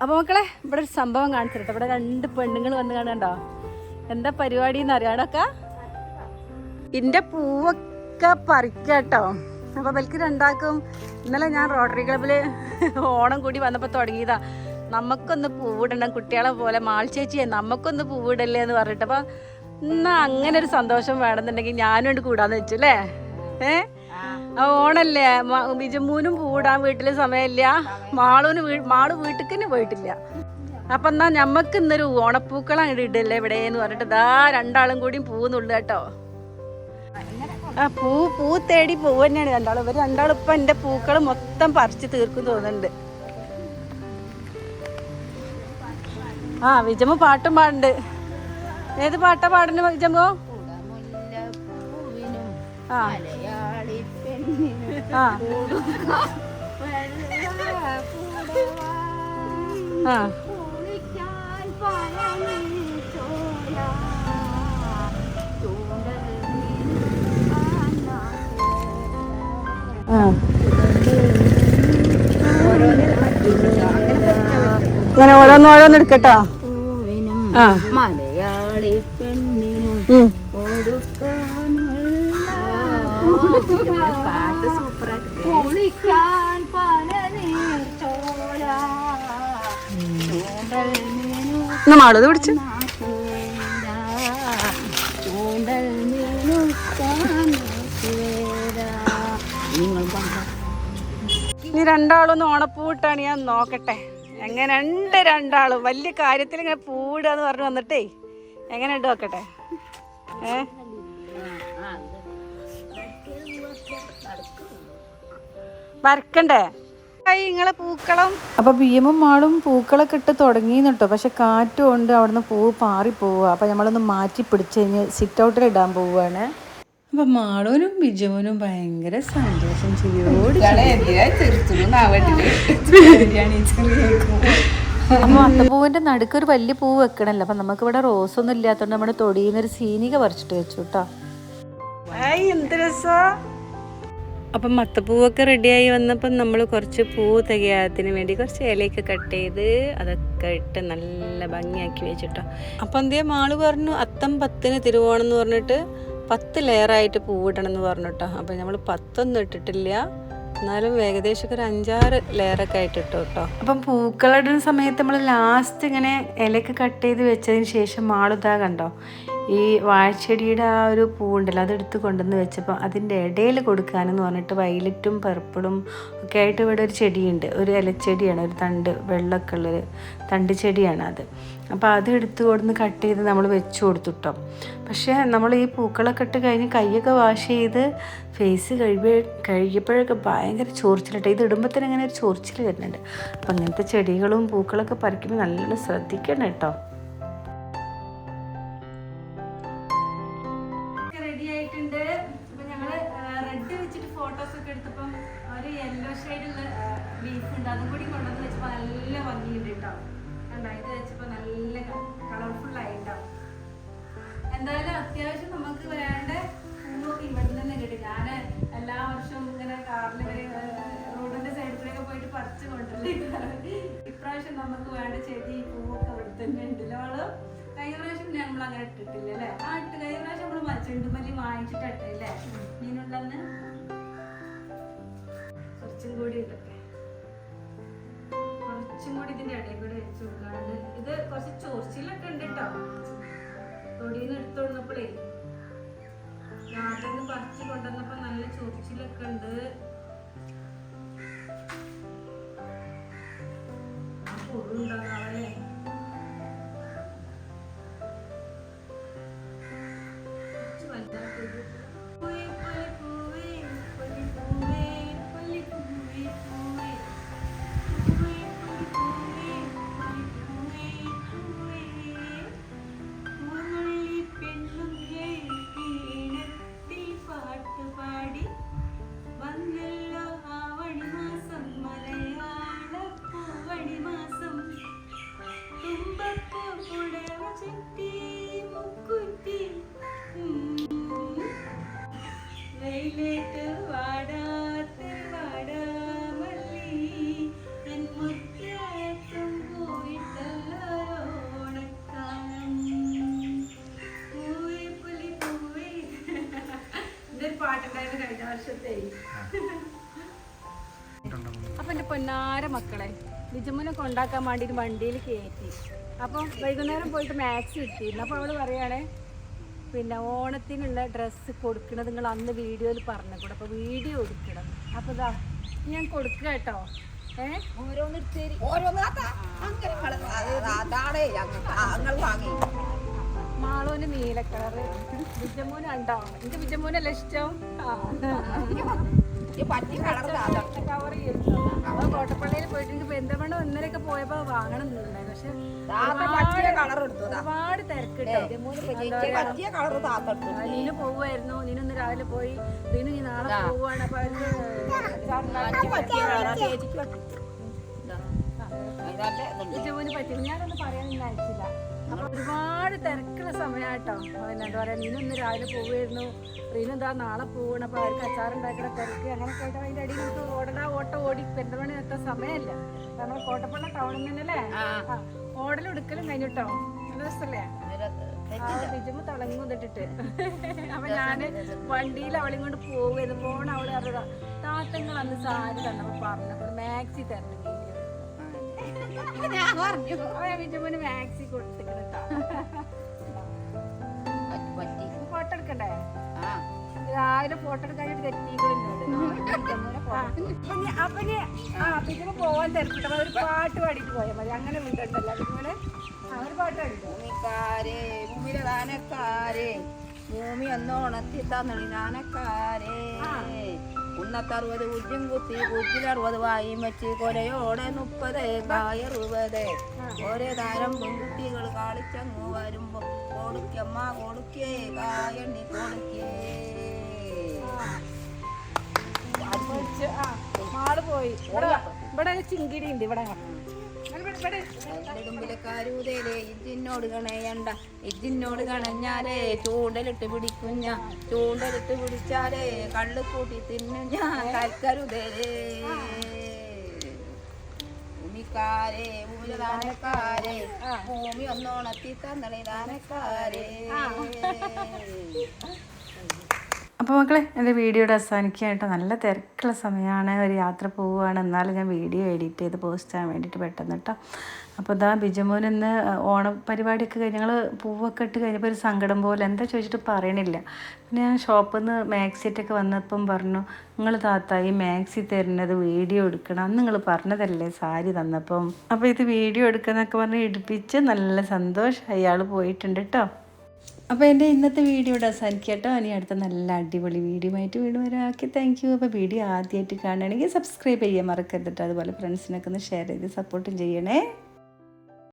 അപ്പോൾ മക്കളെ ഇവിടെ ഒരു സംഭവം കാണിച്ചിട്ട് ഇവിടെ 2 പെണ്ണുങ്ങൾ വന്ന് കാണുന്നുണ്ടോ? എന്താ പരിപാടി എന്ന് അറിയാടൊക്കെ ഇതിൻ്റെ പൂവൊക്കെ പറിക്കാട്ടോ. അപ്പോൾ ഇവർക്ക് രണ്ടാക്കും ഇന്നലെ ഞാൻ റോട്ടറി ക്ലബിൽ ഓണം കൂടി വന്നപ്പോൾ തുടങ്ങിയതാ, നമുക്കൊന്ന് പൂവിടണം കുട്ടികളെ പോലെ, മാൾ ചേച്ചിയെ നമുക്കൊന്ന് പൂവിടല്ലേ എന്ന് പറഞ്ഞിട്ട്. അപ്പോൾ എന്നാൽ അങ്ങനെ ഒരു സന്തോഷം വേണമെന്നുണ്ടെങ്കിൽ ഞാനും കൊണ്ട് കൂടാന്ന് വെച്ചു അല്ലേ. ഓണല്ലേ, ബിജുമൂനും പൂവിടാൻ വീട്ടിൽ സമയമില്ല, മാള് വീട്ടിൽ തന്നെ പോയിട്ടില്ല. അപ്പം എന്നാൽ ഞമ്മക്ക് ഇന്നൊരു ഓണപ്പൂക്കളം അങ്ങോട്ട് ഇടല്ലേ ഇവിടെ എന്ന് പറഞ്ഞിട്ട് ഇതാ 2 കൂടി പൂന്നുള്ളു കേട്ടോ. ആ പൂ തേടി പൂ തന്നെയാണ് 2. ഇവർ 2 ഇപ്പം എൻ്റെ പൂക്കൾ മൊത്തം പറിച്ച് തീർക്കും തോന്നുന്നുണ്ട്. ആ വിജമ്മ പാട്ടും പാടുന്നുണ്ട്. ഏത് പാട്ടാ പാടുന്നു വിജമ്മോ? ആ ആ ആ അങ്ങനെ ഓരോന്നോരോന്ന് എടുക്കട്ടോ. ആ മലയാളി പെണ്ണിനും പാട്ട് സൂപ്പറായിട്ട് മാളത് പിടിച്ചു. ഇനി 2 ഓണപ്പൂവിട്ടാണ് ഞാൻ നോക്കട്ടെ എങ്ങനെയുണ്ട്. 2 വലിയ കാര്യത്തിൽ ഇങ്ങനെ പൂവിടാന്ന് പറഞ്ഞു വന്നിട്ടേ എങ്ങനെയുണ്ട് നോക്കട്ടെ. വരക്കണ്ടേ ഇങ്ങളെ പൂക്കളം? അപ്പൊ ബിയമും മാളും പൂക്കളൊക്കെ ഇട്ട് തുടങ്ങിയെന്ന് കേട്ടോ. പക്ഷെ കാറ്റും കൊണ്ട് അവിടുന്ന് പൂവ് പാറിപ്പോവുക. അപ്പൊ നമ്മളൊന്ന് മാറ്റി പിടിച്ച് കഴിഞ്ഞ് സിറ്റ് ഔട്ടിൽ ഇടാൻ പോവുകയാണ്. അപ്പൊ മാളൂനും ബിജുവിനും ഭയങ്കര സന്തോഷം ചെയ്യോട്. അപ്പൊ അത്തപ്പൂവിന്റെ നടുക്കൊരു വലിയ പൂവ് വെക്കണല്ലോ. അപ്പൊ നമുക്കിവിടെ റോസൊന്നും ഇല്ലാത്തതുകൊണ്ട് നമ്മുടെ തൊടിയുന്നൊരു സീനിക പറിച്ചിട്ട് വെച്ചു കേട്ടോ. എന്ത് രസാ. അപ്പം മത്തപ്പൂവൊക്കെ റെഡിയായി വന്നപ്പം നമ്മൾ കുറച്ച് പൂ തികയാത്തിന് വേണ്ടി കുറച്ച് ഇലയൊക്കെ കട്ട് ചെയ്ത് അതൊക്കെ ഇട്ട് നല്ല ഭംഗിയാക്കി വെച്ചിട്ടോ. അപ്പം എന്തേ മാള് പറഞ്ഞു അത്തം 10-ന് തിരുവോണം എന്ന് പറഞ്ഞിട്ട് 10 ലെയറായിട്ട് പൂവിടണം എന്ന് പറഞ്ഞിട്ടോ. അപ്പം നമ്മൾ 10 ഇട്ടിട്ടില്ല, എന്നാലും ഏകദേശം ഒരു 5-6 ലെയറൊക്കെ ആയിട്ട് ഇട്ടു കേട്ടോ. അപ്പം പൂക്കളിടുന്ന സമയത്ത് നമ്മൾ ലാസ്റ്റ് ഇങ്ങനെ ഇലയൊക്കെ കട്ട് ചെയ്ത് വെച്ചതിന് ശേഷം മാളിതാ കണ്ടോ ഈ വാഴച്ചെടിയുടെ ആ ഒരു പൂവുണ്ടല്ലോ അതെടുത്ത് കൊണ്ടുവന്ന് വെച്ചപ്പോൾ അതിൻ്റെ ഇടയിൽ കൊടുക്കാനെന്ന് പറഞ്ഞിട്ട് വയലറ്റും പർപ്പിളും ഒക്കെ ആയിട്ട് ഇവിടെ ഒരു ചെടിയുണ്ട്, ഒരു ഇലച്ചെടിയാണ്, ഒരു തണ്ട് വെള്ളമൊക്കെ ഉള്ളൊരു തണ്ട് ചെടിയാണ് അത്. അപ്പോൾ അത് എടുത്ത് കൊടുന്ന് കട്ട് ചെയ്ത് നമ്മൾ വെച്ച് കൊടുത്തുട്ടോ. പക്ഷേ നമ്മൾ ഈ പൂക്കളൊക്കെ ഇട്ട് കഴിഞ്ഞ് കൈയൊക്കെ വാഷ് ചെയ്ത് ഫേസ് കഴുകിയപ്പോഴൊക്കെ ഭയങ്കര ചോർച്ചിലിട്ട് ഇത് ഇടുമ്പോൾ തന്നെ ഇങ്ങനെ ഒരു ചോർച്ചിൽ വരുന്നുണ്ട്. അപ്പം അങ്ങനത്തെ ചെടികളും പൂക്കളൊക്കെ പറിക്കുമ്പോൾ നല്ലോണം ശ്രദ്ധിക്കണം കേട്ടോ. ഫോട്ടോസൊക്കെ എടുത്തപ്പം ഒരു യെല്ലോ ഷെയ്ഡുള്ള ലീഫ് ഉണ്ട്, അതും കൂടി കൊണ്ടുവന്ന് വെച്ചപ്പോൾ നല്ല ഭംഗിയുണ്ട് കേട്ടോ. കണ്ടോ ഇത് വെച്ചപ്പോൾ നല്ല കളർഫുൾ ആയിട്ടാവും. എന്തായാലും അത്യാവശ്യം നമുക്ക് വേണ്ട പൂവൊക്കെ ഇവിടെ തന്നെ കിട്ടും. ഞാൻ എല്ലാ വർഷവും ഇങ്ങനെ കാറിൽ റോഡിന്റെ സൈഡിൽ കൂടെയൊക്കെ പോയിട്ട് പറിച്ച് കൊണ്ടുവരുന്നത്. ഇപ്രാവശ്യം നമുക്ക് വേണ്ട ചെടി പൂവൊക്കെ ഇവിടെ തന്നെ ഉണ്ടല്ലോ. കഴിഞ്ഞ പ്രാവശ്യം നമ്മൾ അങ്ങനെ ഇട്ടിട്ടില്ല അല്ലേ? ആ ഇട്ട് കഴിഞ്ഞ പ്രാവശ്യം നമ്മൾ ചെണ്ടുമല്ലി വാങ്ങിച്ചിട്ട് ഇട്ടല്ലേ മീനുള്ളന്ന്. കുറച്ചും കൂടി ഇട്ടൊക്കെ കുറച്ചും കൂടി ഇതിന്റെ ഇടയിൽ കൂടെ വെച്ച് കൊടുക്കാണ്ട്. ഇത് കുറച്ച് ചോർച്ചിലൊക്കെ ഉണ്ട് കേട്ടോ. തൊടിയിൽ എടുത്തു കൊടുന്നപ്പോഴേ നാട്ടിൽ നിന്ന് പറിച്ച് കൊണ്ടുവന്നപ്പോ നല്ല ചോർച്ചിലൊക്കെ ഉണ്ട്. ആ പൊറുണ്ടാകാവല്ലേ. കുറച്ച് വലുതാക്കരുത്. പാട്ടുണ്ടായിരുന്നു കഴിഞ്ഞ വർഷത്തെ. അപ്പം എൻ്റെ പൊന്നാര മക്കളെ ബിജുമ്മനെ കൊണ്ടാക്കാൻ വേണ്ടിയിട്ട് വണ്ടിയിൽ കയറ്റി. അപ്പം വൈകുന്നേരം പോയിട്ട് മാക്സി കിട്ടിയിരുന്നു. അപ്പോൾ അവൾ പറയുകയാണെ പിന്നെ ഓണത്തിനുള്ള ഡ്രസ്സ് കൊടുക്കണത് നിങ്ങൾ അന്ന് വീഡിയോയിൽ പറഞ്ഞു കൂടെ. അപ്പോൾ വീഡിയോ എടുക്കണം. അപ്പോൾ ഇതാ ഞാൻ കൊടുക്കുക കേട്ടോ. മാളൂന് നീല കളറ്, ബിജമ്മൂന് ഉണ്ടോ? എനിക്ക് ബിജമ്മൂനല്ല ഇഷ്ടം. കവർ ചെയ്തു. അപ്പോൾ കോട്ടപ്പള്ളിയിൽ പോയിട്ട് എനിക്ക് പെരിന്തൽമണ്ണ ഇന്നലെയൊക്കെ പോയപ്പോൾ വാങ്ങണം എന്നുണ്ടായിരുന്നു. പക്ഷെ ഒരുപാട് തിരക്കിട്ടോ. നീന് പോവുമായിരുന്നു. നീനൊന്ന് രാവിലെ പോയി. നീന് നീ നാളെ പോവുകയാണ്. അപ്പോൾ അവർക്ക് ബിജമ്മൂന് പറ്റില്ല. ഞാനൊന്നും പറയാനൊന്നും അയച്ചില്ല. അപ്പോൾ ഒരുപാട് തിരക്കുള്ള സമയമായിട്ടോ. പിന്നെ എന്താ പറയുക, നീനൊന്ന് രാവിലെ പോവുമായിരുന്നു. റീനെന്താ നാളെ പോവുകയാണ്. അപ്പോൾ അവർക്ക് അച്ചാറുണ്ടാക്കുന്ന തിരക്ക് അങ്ങനെയൊക്കെ ആയിട്ട് അതിൻ്റെ അടിയിൽ നമുക്ക് ഓട്ടം ഓടി പെരുന്തൽമണ്ണ എത്താൻ സമയമല്ല. നമ്മൾ കോട്ടപ്പള്ള ടൗണിൽ നിന്നല്ലേ ഓടലും എടുക്കലും കഴിഞ്ഞിട്ടോ. നല്ല രസമല്ലേ? ബിജുമ്മ തിളങ്ങി വന്നിട്ടിട്ട്. അപ്പം ഞാൻ വണ്ടിയിൽ അവളെയും കൊണ്ട് പോകുമായിരുന്നു. പോണ അവൾ അറിയാം താത്തങ്ങൾ അന്ന് സാരി തന്നപ്പോൾ പറഞ്ഞപ്പോൾ മാക്സി തരണം ബിജുമ്മന് മാക്സി കൊടുത്തിട്ടാ. ഫോട്ടോ എടുക്കണ്ടേ? രാവിലെ ഫോട്ടോ എടുക്കാനായിട്ട് ബിജുമ്മ പോവാൻ തിരക്കിട്ടോ. ഒരു പാട്ട് പാടിയിട്ട് പോയാൽ മതി. അങ്ങനെ ഉണ്ടല്ലോ ബിജുമ്മന്. ഒരു പാട്ട് പാടിട്ടോ. ഭൂമി ഒന്നോണത്തി തന്നിനാനക്കാരേ ഉണ്ണത്തറുപത് ഉജ്ജും കുത്തി കുറ്റിൽ60 വായും വെച്ച് കൊലയോടെ 30 കായ60 ഒരേ താരം പെൺകുട്ടികൾ കാളിച്ചങ്ങ് വരുമ്പോ കൊടുക്കമ്മ കൊടുക്കേ കായണ്ണി കൊടുക്കേ. മാള് പോയി. ഇവിടെ ചിങ്കിടി ഉണ്ട്. ഇവിടെ ടുമ്പിലക്കാരൂതേലേ ഇജിന്നോട് കണയണ്ട ഇജിന്നോട് കണഞ്ഞാലേ ചൂണ്ടലിട്ട് പിടിക്കും ഞാൻ ചൂണ്ടലിട്ട് പിടിച്ചാലേ കള്ള് കൂട്ടി തിന്നും ഞാൻ കൽക്കരുതേലേ ഭൂമിക്കാരേ ഭൂമിതാനക്കാരേ ഭൂമി ഒന്നോണത്തി തന്നളിതാനക്കാരേ. അപ്പോൾ മക്കളെ എൻ്റെ വീഡിയോയുടെ അവസാനിക്കാനായിട്ട് നല്ല തിരക്കുള്ള സമയമാണ്. ഒരു യാത്ര പോവുകയാണ്. എന്നാലും ഞാൻ വീഡിയോ എഡിറ്റ് ചെയ്ത് പോസ്റ്റ് ചെയ്യാൻ വേണ്ടിയിട്ട് പെട്ടെന്ന് കേട്ടോ. അപ്പോൾ ഇതാ ബിജുമോൻ ഇന്ന് ഓണപരിപാടിയൊക്കെ കഴിഞ്ഞ് ഞങ്ങൾ പൂവൊക്കെ ഇട്ട് കഴിഞ്ഞപ്പോൾ ഒരു സങ്കടം പോലെ എന്താ ചോദിച്ചിട്ട് പറയണില്ല. പിന്നെ ഞാൻ ഷോപ്പിൽ നിന്ന് മാക്സിറ്റൊക്കെ വന്നപ്പം പറഞ്ഞു, നിങ്ങൾ താത്ത ഈ മാക്സി തരുന്നത് വീഡിയോ എടുക്കണം, അന്ന് നിങ്ങൾ പറഞ്ഞതല്ലേ സാരി തന്നപ്പം. അപ്പോൾ ഇത് വീഡിയോ എടുക്കാന്നൊക്കെ പറഞ്ഞ് എടുപ്പിച്ച് നല്ല സന്തോഷമായി. അയാൾ പോയിട്ടുണ്ട് കേട്ടോ. അപ്പോൾ എൻ്റെ ഇന്നത്തെ വീഡിയോയുടെ അവസാനിക്കുക കേട്ടോ. ഇനി അടുത്ത നല്ല അടിപൊളി വീഡിയോ ആയിട്ട് വീണ്ടും വരാക്കി. Thank you. അപ്പോൾ വീഡിയോ ആദ്യമായിട്ട് കാണുകയാണെങ്കിൽ സബ്സ്ക്രൈബ് ചെയ്യാൻ മറക്കരുത്. അതുപോലെ ഫ്രണ്ട്സിനൊക്കെ ഒന്ന് ഷെയർ ചെയ്ത് സപ്പോർട്ടും ചെയ്യണേ.